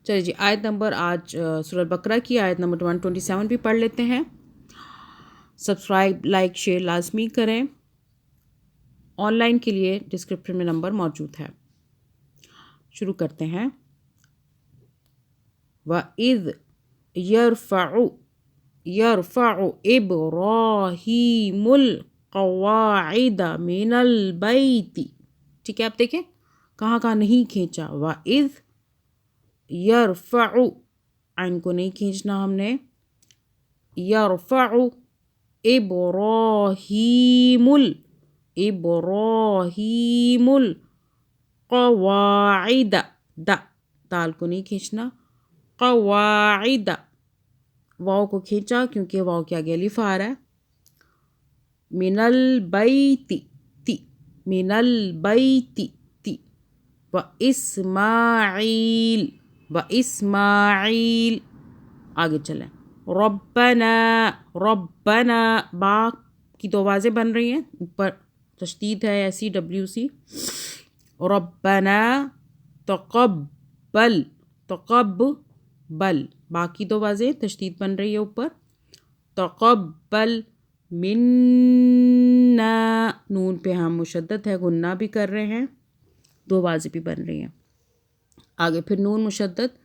چلیے جی، آیت نمبر آج سورہ بقرہ کی آیت نمبر 127 بھی پڑھ لیتے ہیں۔ سبسکرائب، لائک، شیئر لازمی کریں۔ آن لائن کے لیے ڈسکرپشن میں نمبر موجود ہے۔ شروع کرتے ہیں۔ وَإِذْ يَرْفَعُ إِبْرَاهِيمُ الْقَوَاعِدَ مِنَ الْبَيْتِ، ٹھیک ہے، آپ دیکھیں کہاں کہاں نہیں کھینچا۔ وَإِذْ يَرْفَعُ، عین کو نہیں کھینچنا ہم نے۔ يَرْفَعُ إِبْرَاهِيمُ الْقَوَاعِدَ، دال کو نہیں کھینچنا۔ قواعد، واو کو کھینچا کیونکہ واو کے آگے الف آ رہا ہے۔ من البیت، من البیت، واسماعیل، آگے چلیں۔ ربنا، با کی دو آوازیں بن رہی ہیں، اوپر تشدید ہے ایسی WC۔ ربنا تقبل، باقی دو آوازیں تشدید بن رہی ہے اوپر۔ تقبل منا، نون پہ ہم مشدد ہے، غنہ بھی کر رہے ہیں، دو آوازیں بھی بن رہی ہیں۔ آگے پھر نون مشدد،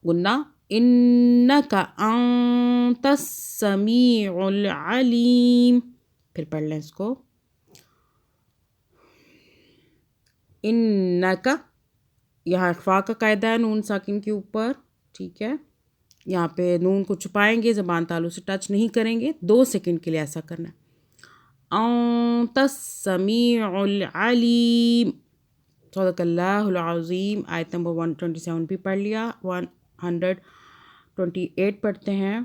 غنہ۔ انک انت السمیع العلیم، پھر پڑھ لیں اس کو۔ انک، یہاں اخفاء کا قاعدہ ہے نون ساکن کے اوپر، ٹھیک ہے۔ یہاں پہ نون کو چھپائیں گے، زبان تالو سے ٹچ نہیں کریں گے، 2 سیکنڈ کے لیے ایسا کرنا ہے۔ انت السمیع العلیم، صدق اللہ العظیم۔ آیت نمبر 127 بھی پڑھ لیا، 128 پڑھتے ہیں۔